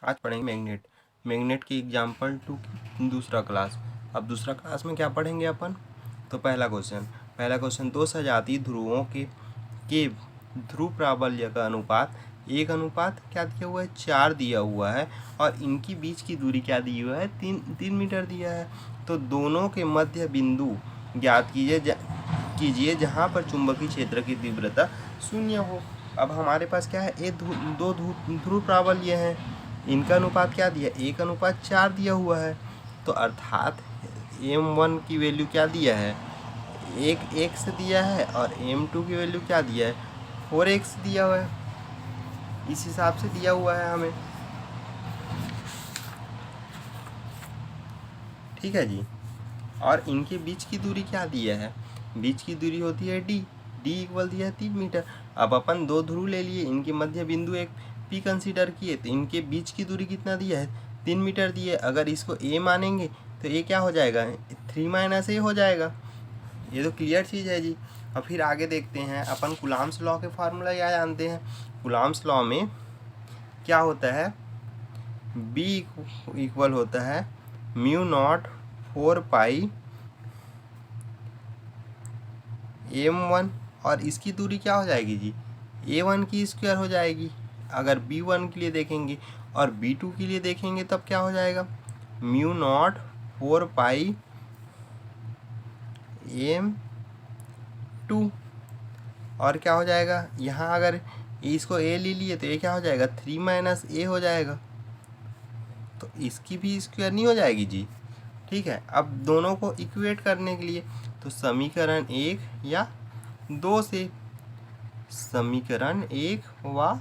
आज पढ़ेंगे magnet. Magnet की एग्जाम्पल टू दूसरा क्लास। अब दूसरा क्लास में क्या पढ़ेंगे अपन? तो पहला क्वेश्चन दो सजातीय ध्रुवों के ध्रुव प्राबल्य का अनुपात एक अनुपात क्या दिया हुआ है 4 दिया हुआ है और इनकी बीच की दूरी क्या दी हुआ है 3 मीटर दिया है। तो दोनों के मध्य बिंदु ज्ञात कीजिए जहाँ पर चुंबकीय क्षेत्र की तीव्रता 0 हो। अब हमारे पास क्या है, ये दो ध्रुव प्राबल्य हैं, इनका अनुपात क्या दिया 1:4 दिया हुआ है। तो अर्थात m1 की वैल्यू क्या दिया है 1x दिया है और m2 की वैल्यू क्या दिया है 4x दिया हुआ है। इस हिसाब से दिया हुआ है हमें, ठीक है जी। और इनके बीच की दूरी क्या दिया है, बीच की दूरी होती है d इक्वल दिया है 3 मीटर। अब अपन दो ध्रुव ले लिए, इनके मध्य बिंदु एक P कंसीडर किए, तो इनके बीच की दूरी कितना दिया है 3 मीटर दिए। अगर इसको a मानेंगे तो ये क्या हो जाएगा 3 - a हो जाएगा। ये तो क्लियर चीज़ है जी। अब फिर आगे देखते हैं, अपन कूलॉम्स लॉ के फार्मूला क्या जानते हैं। कूलॉम्स लॉ में क्या होता है, B इक्वल होता है μ0 4 पाई m1 और इसकी दूरी क्या हो जाएगी जी a1 की स्क्वायर हो जाएगी। अगर b1 के लिए देखेंगे और b2 के लिए देखेंगे तब क्या हो जाएगा μ0 4 पाई m2 और क्या हो जाएगा, यहाँ अगर इसको a ले लिए तो ये क्या हो जाएगा 3 - a हो जाएगा। तो इसकी भी स्क्वायर नहीं हो जाएगी जी, ठीक है। अब दोनों को इक्वेट करने के लिए तो समीकरण 1 या 2 से, समीकरण 1 व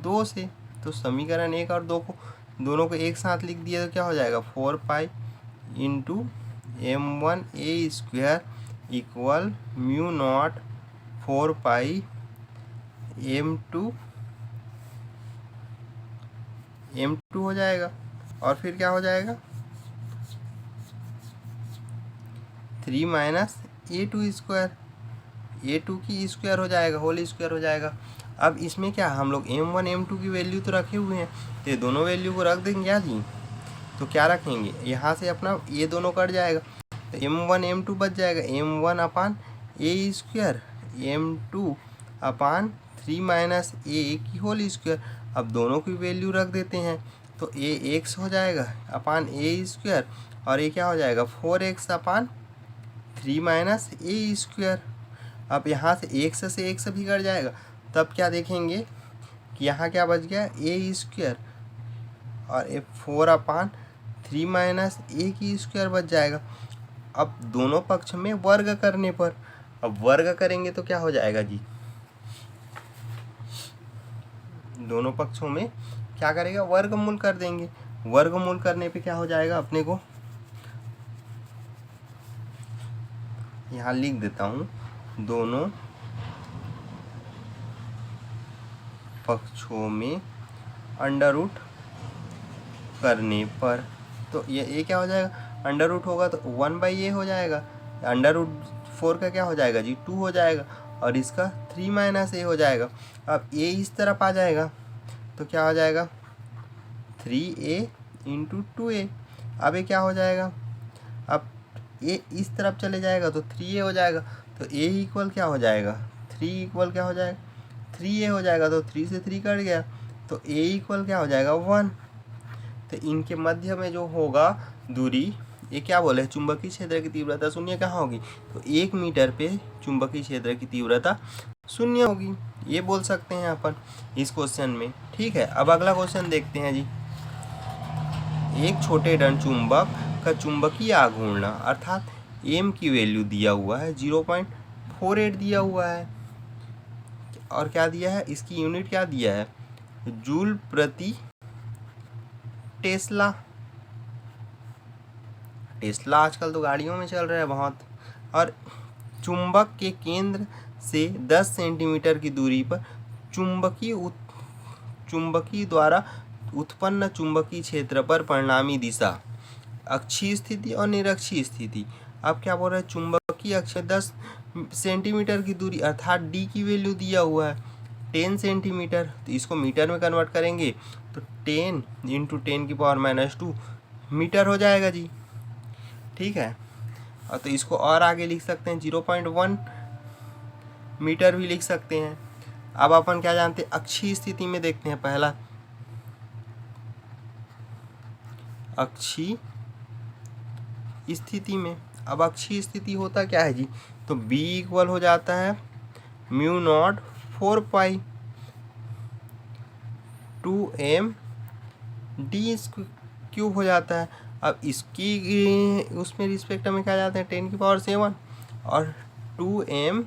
2 से, तो समीकरण 1 और 2 को दोनों को एक साथ लिख दिया तो क्या हो जाएगा 4 पाई इंटू m1a² इक्वल μ0 4 पाई m2 हो जाएगा। और फिर क्या हो जाएगा 3 - a² a2 की स्क्वायर हो जाएगा, होल स्क्वायर हो जाएगा। अब इसमें क्या हम लोग m1 m2 की वैल्यू तो रखे हुए हैं, तो ये दोनों वैल्यू को रख देंगे क्या जी। तो क्या रखेंगे, यहाँ से अपना ये दोनों कट जाएगा तो m1 m2 बच जाएगा m1/a² m2/3 - a की होल स्क्वायर। अब दोनों की वैल्यू रख देते हैं तो ax हो जाएगा अपान a² और ये क्या हो जाएगा 4x/3 - a²। अब यहाँ से x भी कट जाएगा, तब क्या देखेंगे कि यहाँ क्या बच गया a² और 4/3 - a की स्क्वायर बच जाएगा। अब दोनों पक्ष में वर्ग करने पर, अब वर्ग करेंगे तो क्या हो जाएगा जी, दोनों पक्षों में क्या करेगा वर्गमूल कर देंगे। वर्गमूल करने पे क्या हो जाएगा अपने को, यहाँ लिख देता हूँ, दोनों पक्षों में अंडर रूट करने पर, तो ये क्या हो जाएगा अंडर रूट होगा तो 1/a हो जाएगा, √4 का क्या हो जाएगा जी 2 हो जाएगा और इसका 3 - a हो जाएगा। अब a इस तरफ आ जाएगा तो क्या हो जाएगा 3a × 2a। अब ये क्या हो जाएगा, अब a इस तरफ चले जाएगा तो 3a हो जाएगा, तो a इक्वल क्या हो जाएगा 3 इक्वल क्या हो जाएगा 3a हो जाएगा, तो 3 से 3 कट गया तो a इक्वल क्या हो जाएगा 1। तो इनके मध्य में जो होगा दूरी, ये क्या बोले चुंबकीय क्षेत्र की तीव्रता 0 कहाँ होगी, तो 1 मीटर पे चुंबकीय क्षेत्र की तीव्रता 0 होगी, ये बोल सकते हैं अपन इस क्वेश्चन में, ठीक है। अब अगला क्वेश्चन देखते हैं जी। एक छोटे दंड चुंबक का चुंबकीय आघूर्ण अर्थात m की वैल्यू दिया हुआ है 0.48 दिया हुआ है और क्या दिया है, इसकी यूनिट क्या दिया है जूल प्रति टेस्ला। टेस्ला आजकल तो गाड़ियों में चल रहा है बहुत। और चुंबक के केंद्र से 10 सेंटीमीटर की दूरी पर चुंबकीय द्वारा उत्पन्न चुंबकीय क्षेत्र पर परिणामी दिशा, अक्षीय स्थिति और निरक्षीय स्थिति। अब क्या बोल रहे हैं चुंबकीय अक्ष 10 सेंटीमीटर की दूरी अर्थात d की वैल्यू दिया हुआ है, 10 सेंटीमीटर, तो इसको मीटर में कन्वर्ट करेंगे तो 10 इंटू 10⁻², मीटर हो जाएगा जी। ठीक है, और तो इसको और आगे लिख सकते हैं 0.1 मीटर भी लिख सकते हैं। अब अपन क्या जानते हैं, अक्षीय स्थिति में देखते हैं पहला, अक्षीय स्थिति में। अब अक्षीय स्थिति होता क्या है जी, तो B इक्वल हो जाता है μ0 4π 2m d³ हो जाता है। अब इसकी उसमें रिस्पेक्ट में क्या जाते हैं 10⁻⁷ और 2m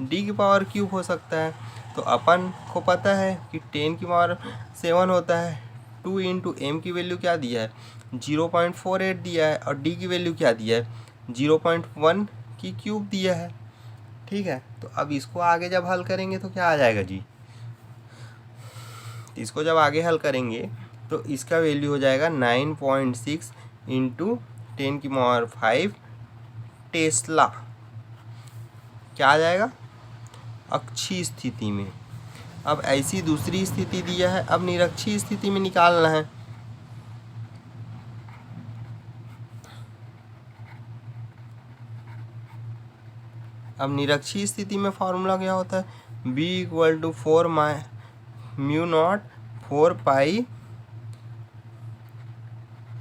d³ हो सकता है। तो अपन को पता है कि 10⁻⁷ होता है, 2 इंटू m की वैल्यू क्या दिया है 0.48 दिया है, और d की वैल्यू क्या दिया है 0.1 की क्यूब दिया है। ठीक है, तो अब इसको आगे जब हल करेंगे तो क्या आ जाएगा जी, इसको जब आगे हल करेंगे तो इसका वैल्यू हो जाएगा 9.6 इंटू 10⁵ टेस्ला। क्या आ जाएगा, अक्षीय स्थिति में। अब ऐसी दूसरी स्थिति दिया है, अब निरक्षीय स्थिति में निकालना है। अब निरक्षीय स्थिति में फॉर्मूला क्या होता है, B इक्वल टू 4 μ0 4π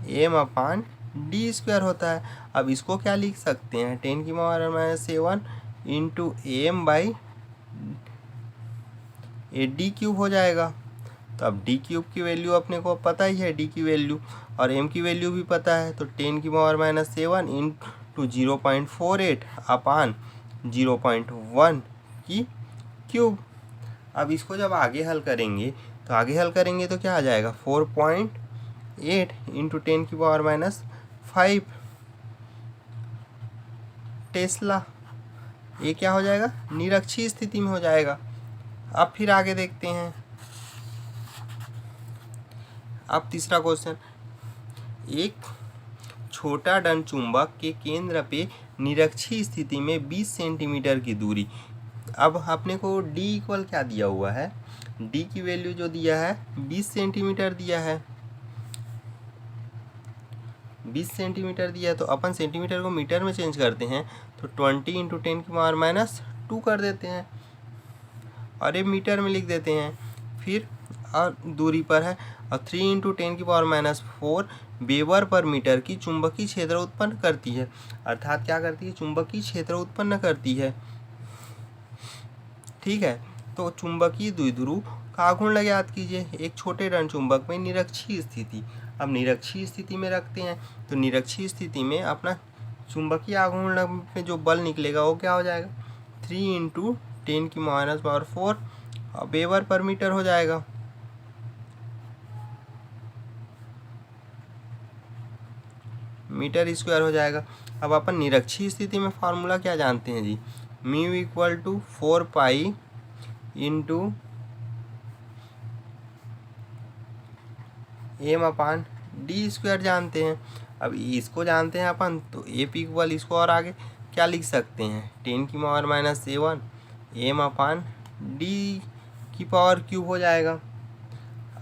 m/d² होता है। अब इसको क्या लिख सकते हैं 10⁻⁷ इंटू m/d³ हो जाएगा। तो अब d³ की वैल्यू अपने को पता ही है, d की वैल्यू, और m की वैल्यू भी पता है। तो 10⁻⁷ इंटू 0.48 अपान 0.1 की क्यूब। अब इसको जब आगे हल करेंगे तो क्या आ जाएगा 4.8 इंटू 10⁻⁵ टेस्ला। ये क्या हो जाएगा, निरक्षीय स्थिति में हो जाएगा। अब फिर आगे देखते हैं। अब तीसरा क्वेश्चन, एक छोटा डन चुंबक के केंद्र पे निरक्षीय स्थिति में 20 सेंटीमीटर की दूरी। अब अपने को D इक्वल क्या दिया हुआ है, D की वैल्यू जो दिया है 20 सेंटीमीटर दिया है, 20 सेंटीमीटर दिया है। तो अपन सेंटीमीटर को मीटर में चेंज करते हैं, तो 20 इंटू 10⁻⁻2 कर देते हैं, और ये मीटर में लिख देते हैं। फिर और दूरी पर है, और 3 इंटू 10⁻⁴ वेबर पर मीटर की चुंबकीय क्षेत्र उत्पन्न करती है। अर्थात क्या करती है, चुंबकीय क्षेत्र उत्पन्न करती है। ठीक है, तो चुंबकीय द्विध्रुव का आघूर्ण ज्ञात कीजिए एक छोटे डन चुंबक में निरक्षीय स्थिति। अब निरक्षीय स्थिति में रखते हैं, तो निरक्षीय स्थिति में अपना चुंबकीय आघूर्ण में जो बल निकलेगा वो क्या हो जाएगा 3 इंटू 10⁻⁴ वेबर पर मीटर हो जाएगा। मीटर स्क्वायर हो जाएगा। अब अपन निरक्षीय स्थिति में फार्मूला क्या जानते हैं जी, mu equal to 4π into m/d² जानते हैं। अब इसको जानते हैं अपन, तो AP इक्वल इसको और आगे क्या लिख सकते हैं 10⁻⁷ m/d³ हो जाएगा।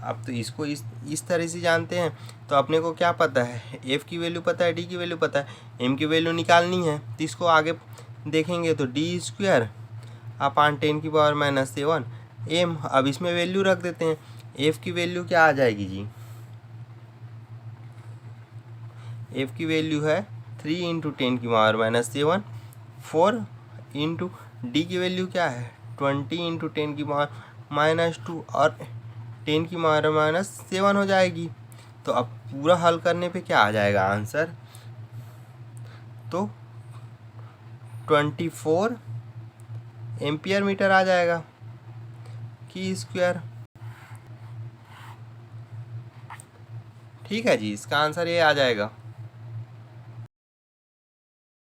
अब तो इसको इस तरह से जानते हैं, तो अपने को क्या पता है, F की वैल्यू पता है, D की वैल्यू पता है, M की वैल्यू निकालनी है। तो इसको आगे देखेंगे तो d² अपान 10⁻⁷ m। अब इसमें वैल्यू रख देते हैं, F की वैल्यू क्या आ जाएगी जी, F की वैल्यू है 3 इंटू 10⁻⁷ 4 इंटू D की वैल्यू क्या है 20 इंटू 10⁻⁻2 और 10⁻⁷ हो जाएगी। तो अब पूरा हल करने पे क्या आ जाएगा आंसर, तो 24 एम्पियर मीटर आ जाएगा की स्क्वायर। ठीक है जी, इसका आंसर ये आ जाएगा।